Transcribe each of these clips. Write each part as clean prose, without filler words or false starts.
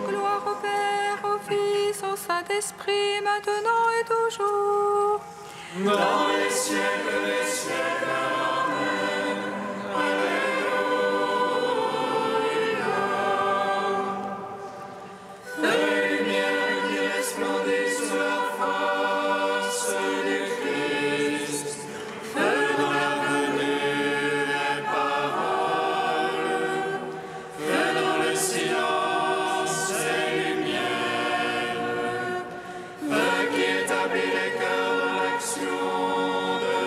Gloire au Père, au Fils, au Saint-Esprit, maintenant et toujours. Dans les siècles des siècles. Amen. Alléluia. Feu et lumière qui resplendit sur la face du Christ. Feu dans la venue des paroles. Feu dans le silence et lumière. Feu qui établit les cœurs dans l'action de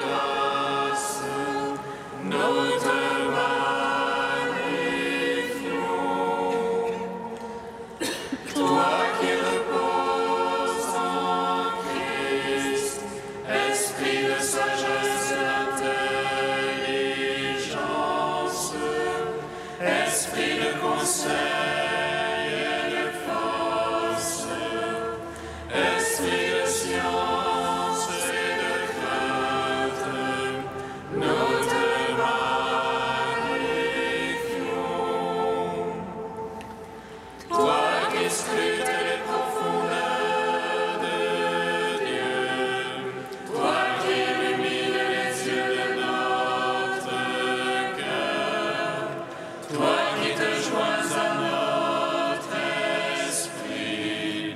grâce. Nous te magnifions. Toi qui reposes en Christ, esprit de sagesse et d'intelligence, esprit de conseil et de force, esprit de science et de crainte, nous te magnifions. Toi qui scrutes les profondeurs de Dieu, toi qui illumines les yeux de notre cœur, toi qui te joins à notre esprit,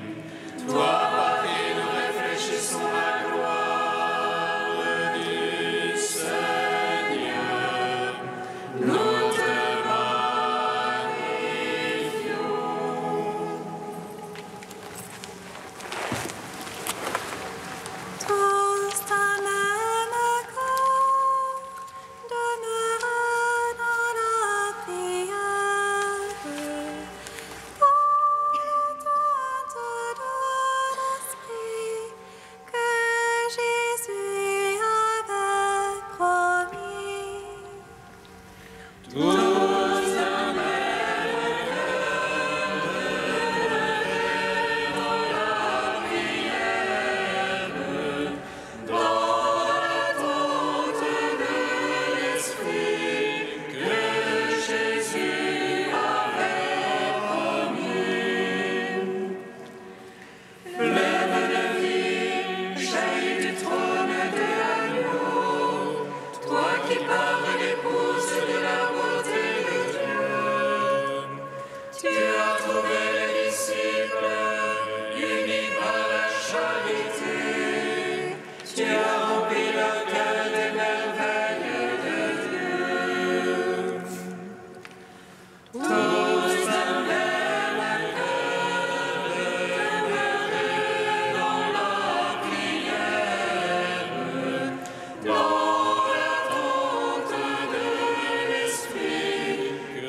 toi par qui nous réfléchissons la gloire du Seigneur, nous te magnifions. Tous d'un même corps, demeurent dans la prière. Entente de l'Esprit que Jésus avait promis. Tous d'un l'attente de l'Esprit que Jésus avait promis. Fleuve de vie, jaillit du trône de l'agneau, toi qui parles l'épouse de la beauté de Dieu. Tu as trouvé les disciples unis par la charité. Tu as rempli leur cœur des merveilles de Dieu. Tous d'un même cœur demeurez dans la prière, dans l'attente de l'Esprit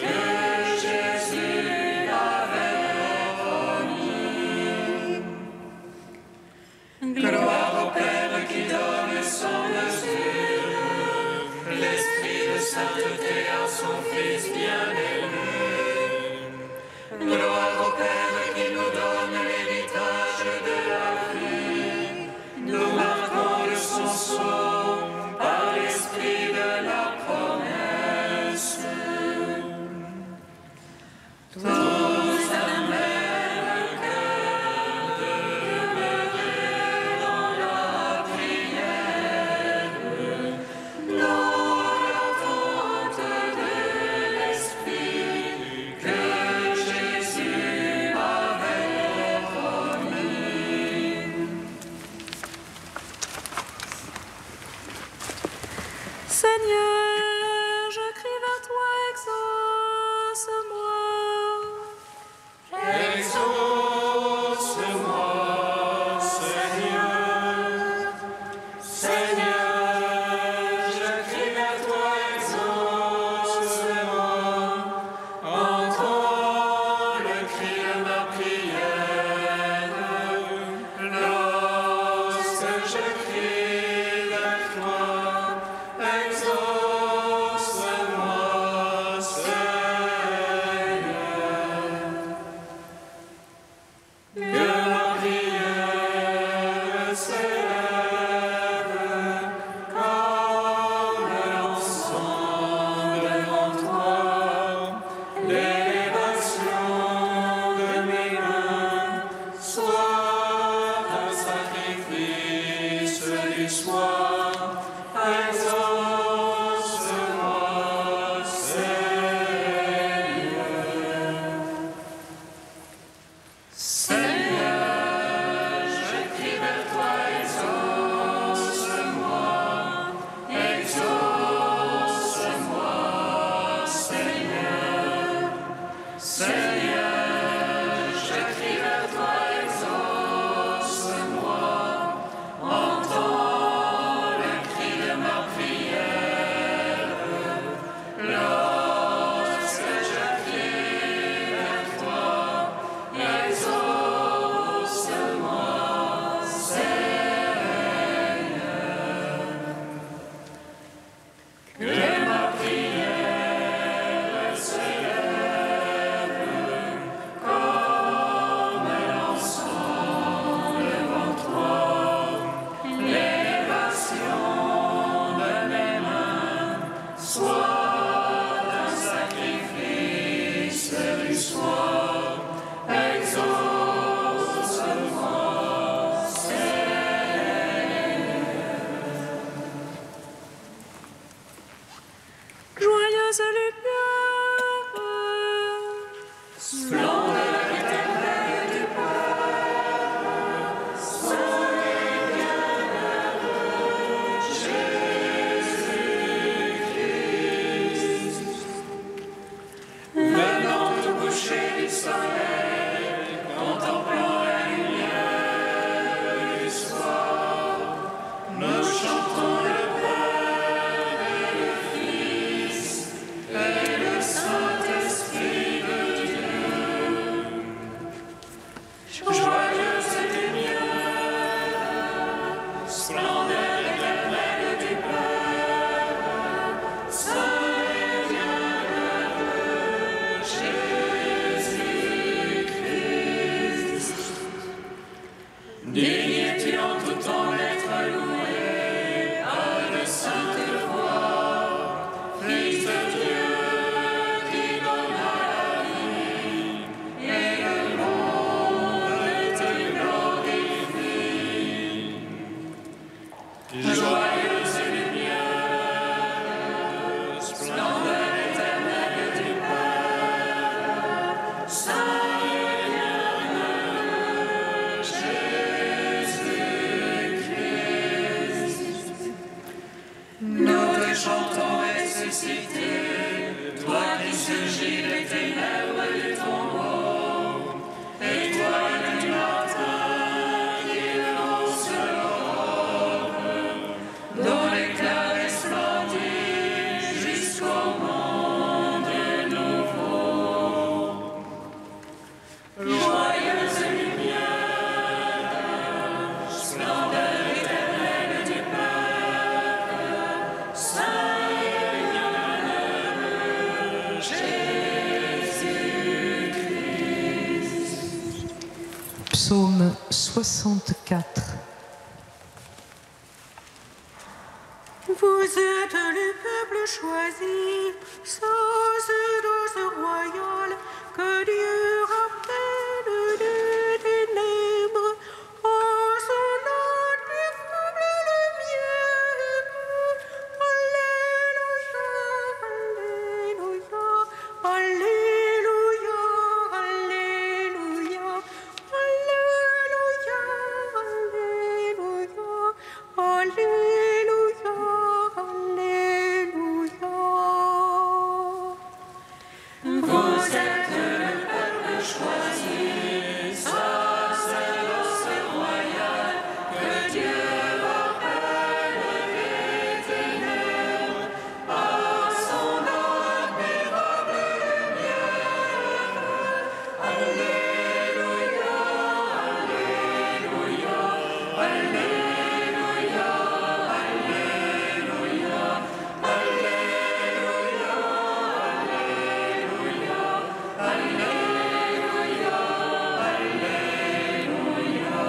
que Jésus avait promis. Gloire au Père qui donne sans mesure l'Esprit de sainteté à son Fils bien-aimé. Gloire au Père qui nous donne l'héritage de la vie. Nous marquons de son sceau par l'Esprit de la promesse. Tous d'un même cœur demeurez dans la prière, dans l'attente de l'Esprit Lorsque je viens vers toi, exauce-moi, Seigneur. Que ma prière s'élève comme l'encens devant toi, l'élévation de mes mains soit un sacrifice du soir. Exauce-moi, Seigneur. Joyeuse lumière, Splendeur éternelle du Père, Saint et bienheureux Jésus-Christ, venant au coucher du soleil, contemplant la lumière du soir, nous chantons le Père et le Fils et le Saint-Esprit de Dieu. Joyeuse lumière, splendeur éternelle du Père, Saint et bienheureux Jésus-Christ. Digne es-tu en tout temps d'être loué par de saintes voix, Fils de Dieu qui donna la vie, et le monde te glorifie. Joyeuse lumière, splendeur éternelle du Père, Saint et bienheureux Jésus-Christ. Nous te chantons ressuscité, toi qui surgis des ténèbres du tombeau, étoile du matin qui lance l'aurore, dont l'éclat resplendit jusqu'au monde nouveau. Joyeuse lumière, splendeur éternelle du Père, Saint et bienheureux Jésus-Christ. Psaume 64. Vous êtes le peuple choisi, sans dose royale, que Dieu rappelle des ténèbres en son admirable lumière. Alléluia, Alléluia, Alléluia, Alléluia, Alléluia, Alléluia, Alléluia. Vous êtes le peuple choisi, sacerdoce royal, que Dieu appelle des ténèbres par son admirable lumière. Alléluia, Alléluia, Alléluia, Alléluia, Alléluia, Alléluia, Alléluia.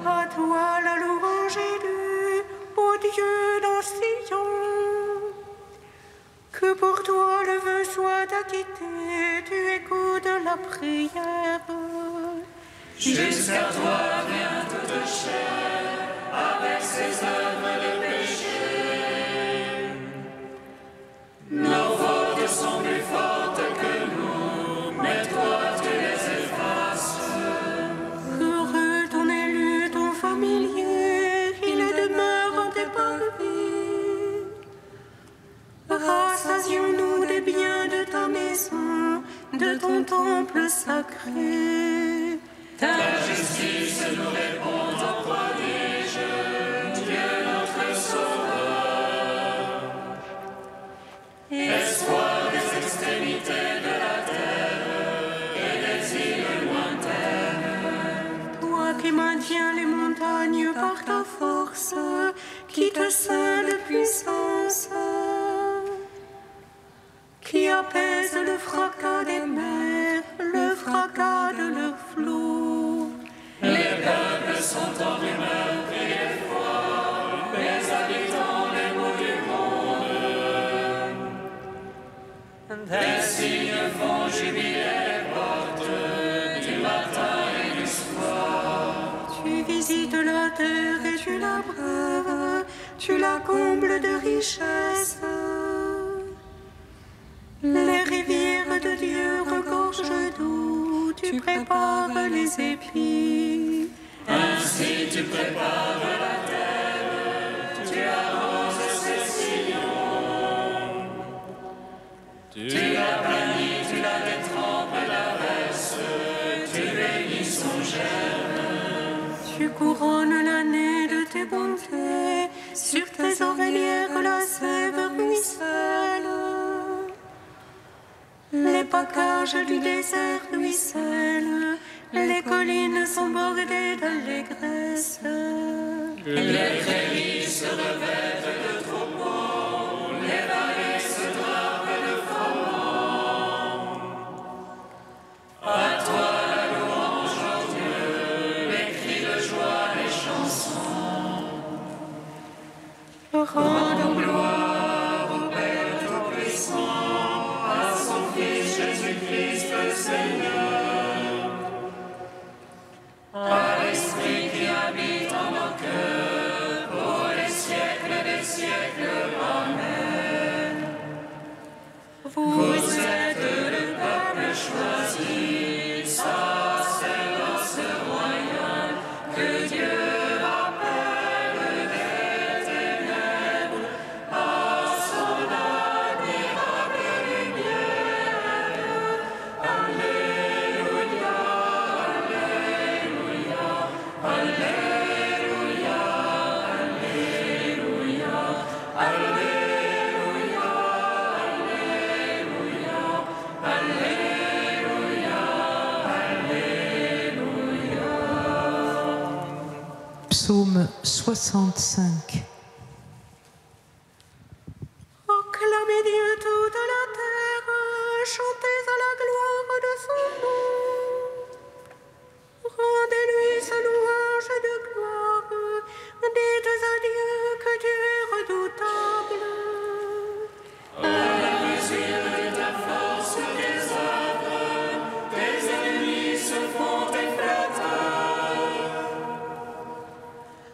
À toi la louange élue, ô Dieu dans Sion. Que pour toi le vœu soit acquitté, tu écoutes la prière. Jusqu'à toi vient toute chair, avec ses œuvres de péché. Nos fautes sont plus fortes que nous, mais toi tu les effaces. Heureux ton élu, ton familier, il demeure en tes parvis. Rassasions-nous des biens de ta maison, de ton temple sacré. Ta justice nous répond en prodige, Dieu notre Sauveur. espoir des extrémités de la terre et des îles lointaines. Toi qui maintiens les montagnes par ta force, qui te cède de puissance, qui apaise le fracas des mers, le fracas de leurs flots. Les peuples sont en rumeur et d'effroi, les habitants des bouts du monde. Des signes font jubiler les portes du matin et du soir. Tu visites la terre et tu la breuves, tu la combles de richesses. Les rivières de Dieu regorgent d'eau, tu prépares les épis. Ainsi tu prépares la terre, tu arroses ses sillons. Tu la planis, tu la détrempes d'averse, tu bénis son germe. Tu couronnes l'année de tes bontés, sur tes oreillères la sève ruisselle. Les packages du désert ruissellent, les collines sont bordées d'allégresse. Les prairies se revêtent de troupeaux, les vallées se drapent de froment. À toi la louange, ô Dieu, les cris de joie, les chansons. Rendons gloire au Père Tout-Puissant, à son Fils Jésus-Christ le Seigneur, à l'Esprit qui habite en nos cœurs, pour les siècles des siècles. Amen. Vous êtes le peuple choisi, sacerdoce royal, que Dieu appelle des ténèbres à son admirable lumière. Alléluia, Alléluia, Alléluia, Alléluia, Alléluia, Alléluia, Alléluia, Alléluia. Psaume 65. Acclamez Dieu toute la terre, chantez à la gloire de son nom. Rendez-lui sa louange de gloire, dites à Dieu que Dieu est redoutable. À la mesure de ta force, tes œuvres, tes ennemis se font effrateurs.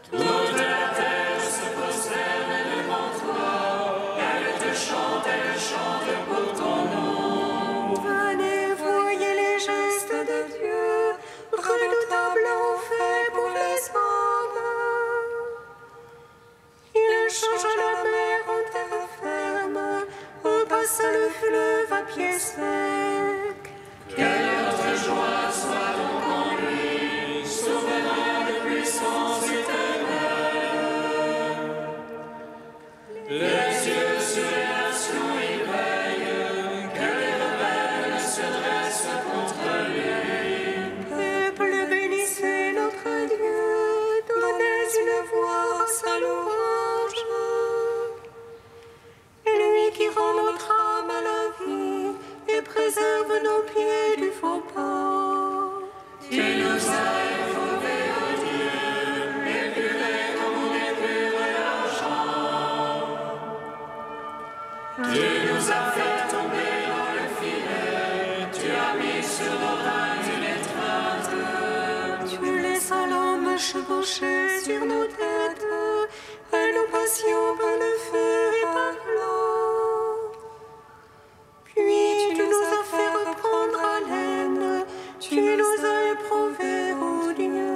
Toute la terre se prosterne devant toi, elle te chante pour ton nom. Venez, voyez les gestes de Dieu, redoutable en fait pour les hommes. Il change la mer en terre ferme, passe le fleuve à pied sec. Que notre joie soit donc en lui, souverain de puissance éternelle. Les yeux sur les nations y veillent, que les rebelles se dressent contre lui. Peuple, bénissez notre Dieu, donnez une voix à sa louange. Lui qui rend notre âme à la vie et préserve nos pieds du faux pas. Tu nous as éprouvés, ô Dieu, épurés comme on épure l'argent. Tu nous as fait tomber dans le filet, tu as mis sur nos reins une étreinte. Tu laisses l'homme chevaucher sur nos têtes, et nous passions par le feu et par l'eau. Puis tu nous as fait reprendre haleine, tu nous as éprouvés, ô Dieu.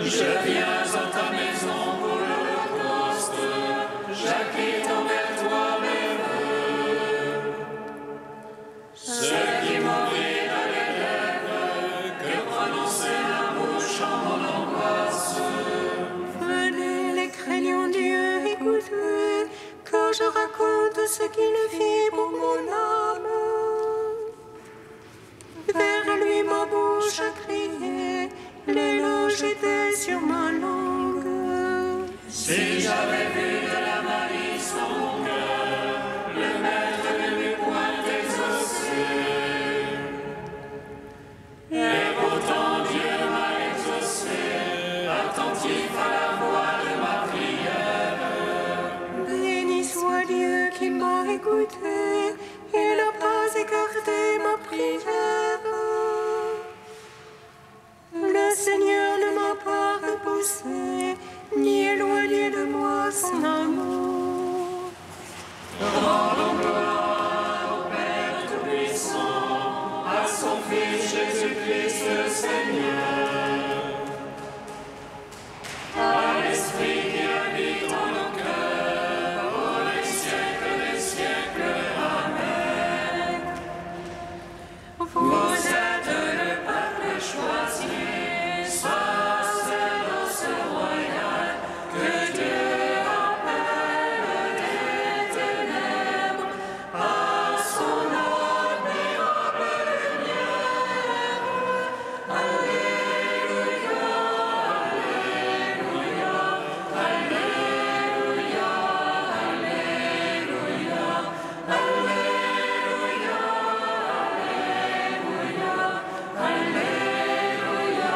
Je viens en ta maison pour l'Holocauste, j'acquitte envers toi mes vœux. Ce qui m'ouvrit les lèvres, que prononçait la bouche en mon angoisse. le fit pour mon âme. Vers lui ma bouche a crié, l'éloge était sur ma langue. Si j'avais vu de la malice dans mon cœur, le maître ne m'eût point exaucé. Et pourtant Dieu m'a exaucé, attentif à la voix de ma prière. Béni soit Dieu qui m'a écouté et n'a pas écarté ma prière. Le Seigneur ne m'a pas repoussé, ni éloigné de moi son amour. Rendons gloire au Père Tout-Puissant, à son Fils Jésus-Christ le Seigneur, à l'Esprit qui habite en nos cœurs, pour les siècles des siècles. Amen. Vous êtes le peuple choisi, sacerdoce royal, que Dieu appelle des ténèbres à son admirable lumière. Alléluia, Alléluia, Alléluia, Alléluia,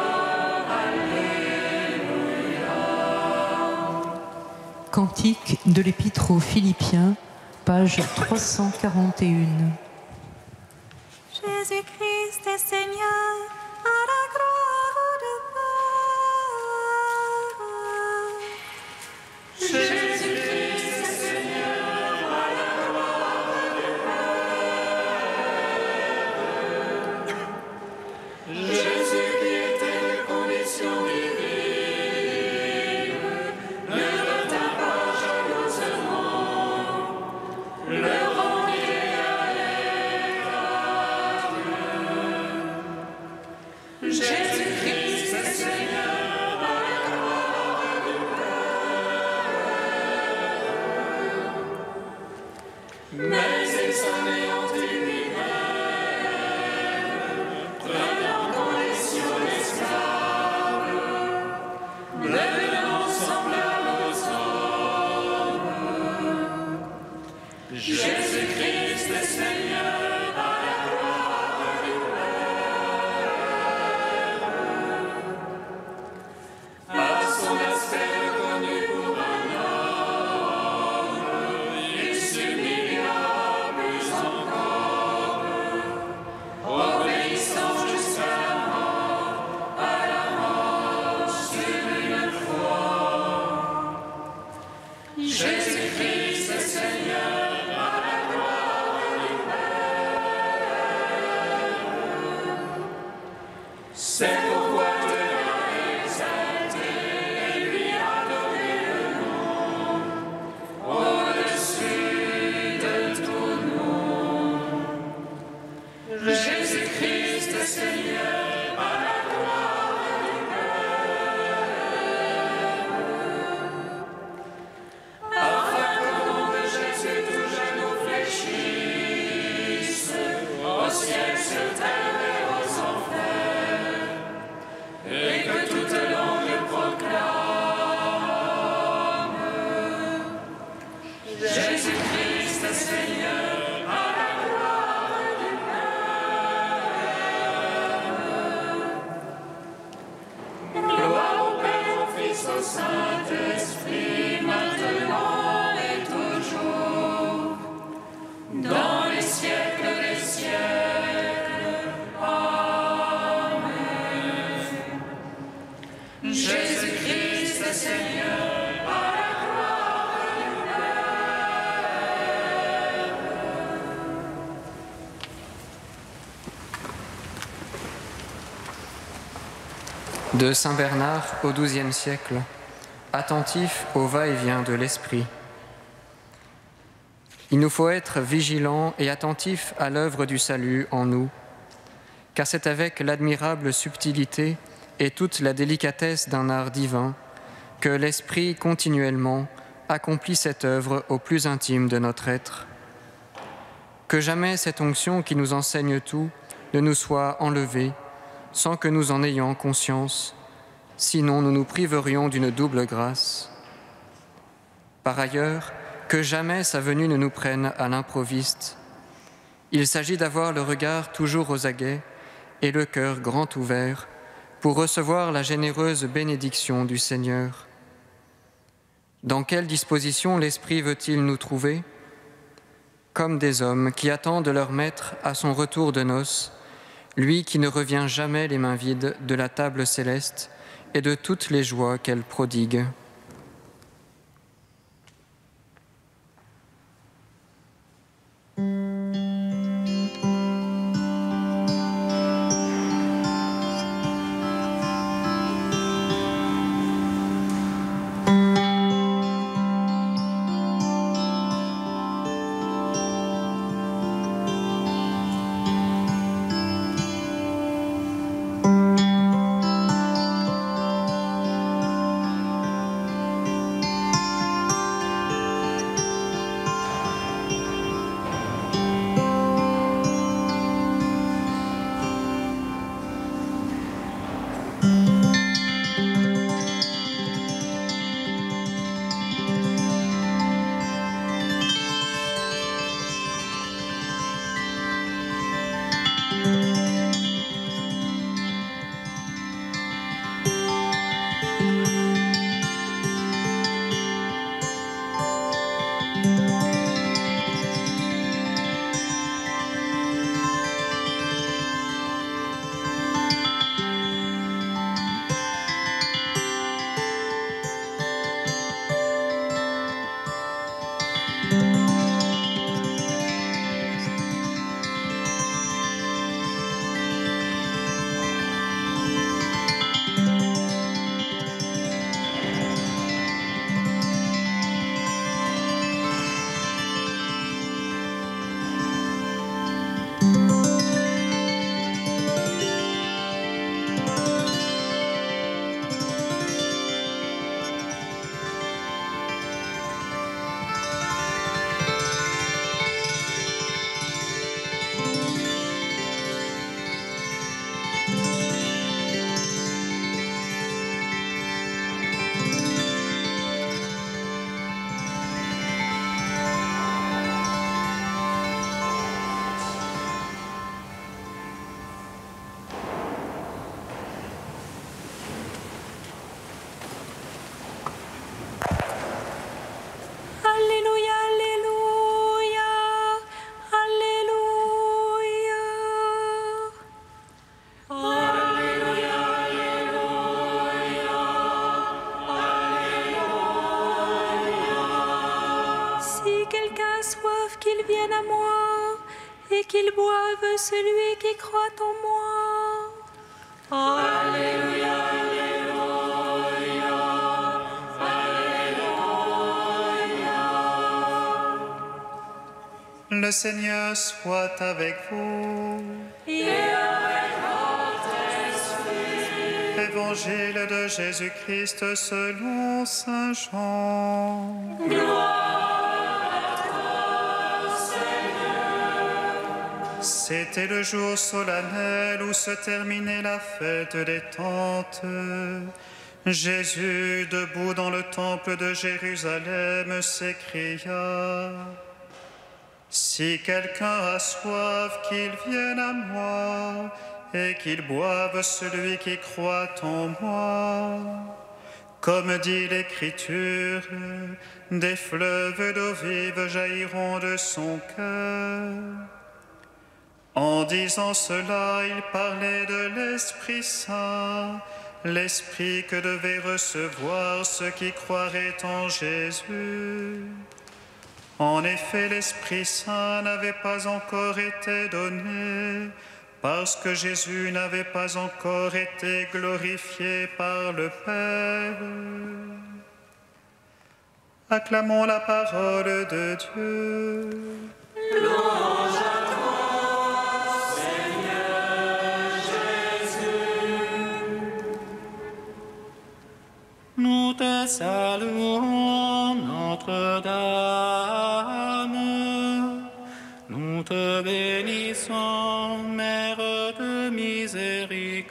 Alléluia, Cantique de l'Épître aux Philippiens, page 341. Jésus-Christ est Seigneur, à la gloire de Père. Jésus-Christ est Seigneur, à la gloire du Père. Jésus qui était de condition divine, ne retint pas jalousement, le rendit à l'écart. Jésus-Christ est Seigneur, à la gloire du Père. Mais il s'anéantit lui-même, prenant condition d'esclave, devenant semblable aux hommes. Jésus-Christ est Seigneur, à la gloire du Père. À son aspect reconnu pour un homme, il s'humilia plus encore, obéissant jusqu'à la mort sur une croix. Jésus-Christ est Seigneur, à la gloire du Père. C'est pourquoi Dieu l'a exalté et lui a donné le nom au-dessus de tout nom. Jésus-Christ est Seigneur, à la gloire du Père. Afin qu'au nom de Jésus tout genou fléchisse, au ciel, sur terre et aux enfers, et que toute langue proclame: Jésus-Christ est Seigneur, à la gloire du Père. Gloire au Père, au Fils, au Saint-Esprit, maintenant et toujours, dans les siècles des siècles. Amen. Jésus-Christ est Seigneur, à la gloire du Père. De Saint Bernard au XIIe siècle, attentif au va-et-vient de l'esprit. Il nous faut être vigilants et attentifs à l'œuvre du salut en nous, car c'est avec l'admirable subtilité et toute la délicatesse d'un art divin que l'Esprit continuellement accomplit cette œuvre au plus intime de notre être. Que jamais cette onction qui nous enseigne tout ne nous soit enlevée sans que nous en ayons conscience, sinon nous nous priverions d'une double grâce. Par ailleurs, que jamais sa venue ne nous prenne à l'improviste. Il s'agit d'avoir le regard toujours aux aguets et le cœur grand ouvert pour recevoir la généreuse bénédiction du Seigneur. Dans quelle disposition l'Esprit veut-il nous trouver ? Comme des hommes qui attendent leur maître à son retour de noces, lui qui ne revient jamais les mains vides de la table céleste et de toutes les joies qu'elle prodigue. qu'il boive celui qui croit en moi. Alléluia, alléluia, alléluia. Le Seigneur soit avec vous. Et avec votre esprit. Évangile de Jésus-Christ selon saint Jean. C'était le jour solennel où se terminait la fête des Tentes. Jésus, debout dans le temple de Jérusalem, s'écria : Si quelqu'un a soif, qu'il vienne à moi, et qu'il boive celui qui croit en moi. Comme dit l'Écriture, des fleuves d'eau vive jailliront de son cœur. En disant cela, il parlait de l'Esprit Saint, l'Esprit que devaient recevoir ceux qui croiraient en Jésus. En effet, l'Esprit Saint n'avait pas encore été donné, parce que Jésus n'avait pas encore été glorifié par le Père. Acclamons la parole de Dieu. Louange à toi, Seigneur Jésus. Nous te saluons, Notre-Dame. Nous Nous te bénissons, Mère de miséricorde.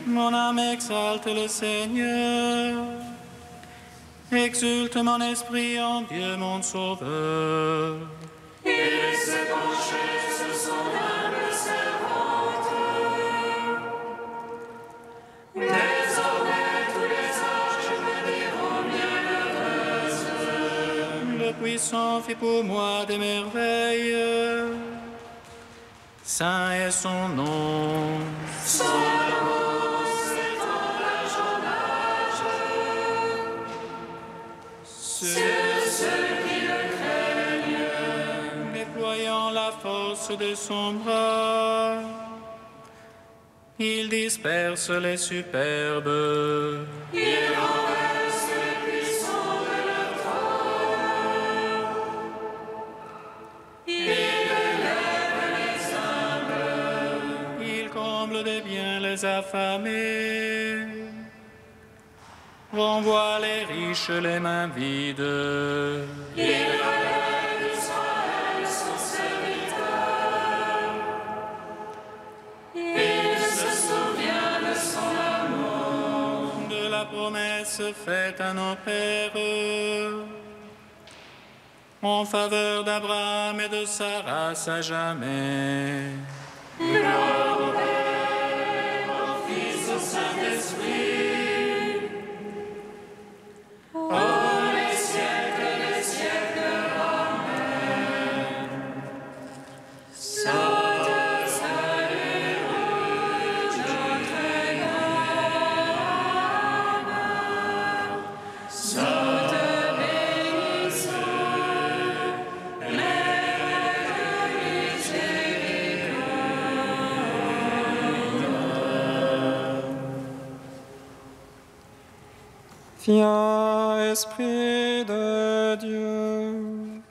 Mon âme exalte le Seigneur, exulte mon esprit en Dieu mon Sauveur. Il s'est penché sur son humble servante. Désormais tous les anges me diront bienheureuse. Le puissant fit pour moi des merveilles, saint est son nom. Son amour s'étend l'âge en âge. Sur ceux qui le craignent. Déployant la force de son bras, il disperse les superbes. Il renverse les puissants de leur trône. Il élève les humbles. Il comble de biens les affamés, renvoie les riches les mains vides. Il relève Israël son serviteur. Il se souvient de son amour. De la promesse faite à nos pères, en faveur d'Abraham et de sa race à jamais. Gloire au Père, au Fils, au Saint-Esprit. Ô les siècles des siècles, Amen. Sainte, Sainte, notre âme. Sainte, bénisse, Mère de miséricorde. Viens, Esprit de Dieu.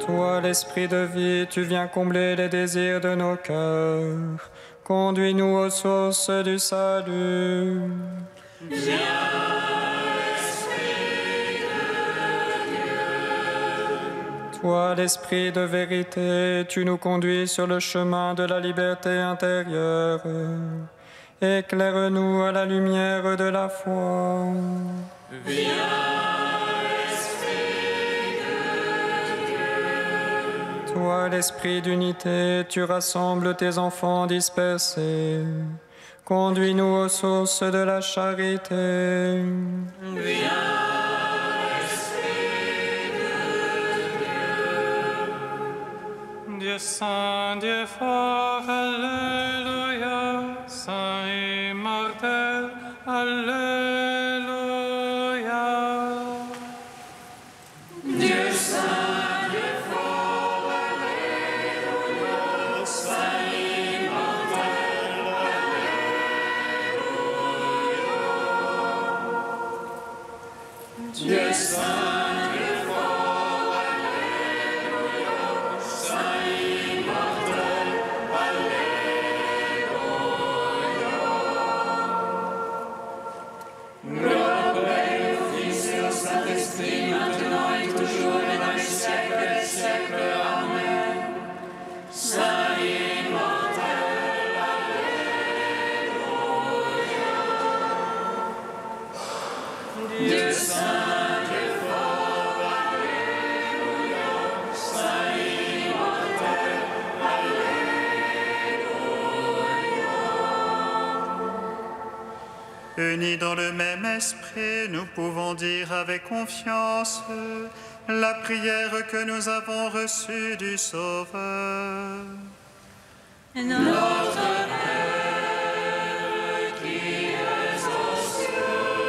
Toi, l'Esprit de vie, tu viens combler les désirs de nos cœurs. Conduis-nous aux sources du salut. Toi, l'Esprit de vérité, tu nous conduis sur le chemin de la liberté intérieure. Éclaire-nous à la lumière de la foi. Toi, l'Esprit d'unité, tu rassembles tes enfants dispersés. Conduis-nous aux sources de la charité. Dieu saint, Dieu fort, Alléluia, saint immortel, Alléluia. Dieu saint, Dieu fort, Alléluia, saint immortel, Alléluia. Dieu saint, Dieu fort, Alléluia, saint immortel, Alléluia. Gloire au Père, au Fils et au Saint-Esprit, maintenant et toujours et dans les siècles des siècles. Amen. Saint immortel, Alléluia. Dieu saint, Dieu fort, Alléluia. Saint immortel, Alléluia. Unis dans le même esprit, nous pouvons dire avec confiance la prière que nous avons reçue du Sauveur. Notre Père qui es aux cieux,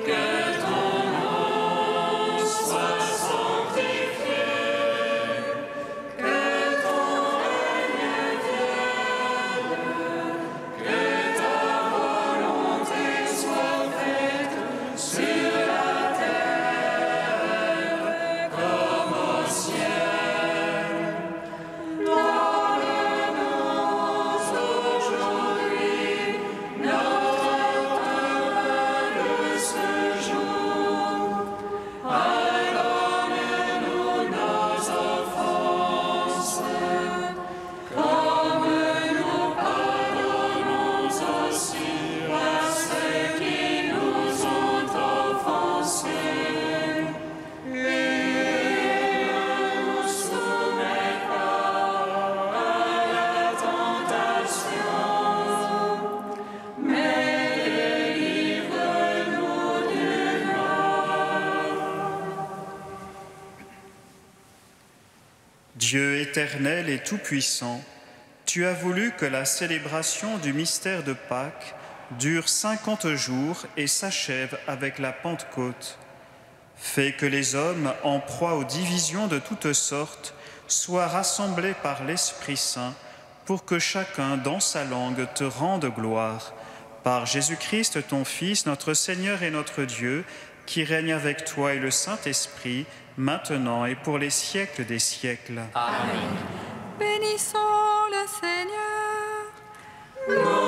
que ton nom soit sanctifié, que ton Dieu éternel et tout-puissant, tu as voulu que la célébration du mystère de Pâques dure 50 jours et s'achève avec la Pentecôte. Fais que les hommes, en proie aux divisions de toutes sortes, soient rassemblés par l'Esprit Saint pour que chacun, dans sa langue, te rende gloire. Par Jésus-Christ, ton Fils, notre Seigneur et notre Dieu, qui règne avec toi et le Saint-Esprit, maintenant et pour les siècles des siècles. Bénissons le Seigneur.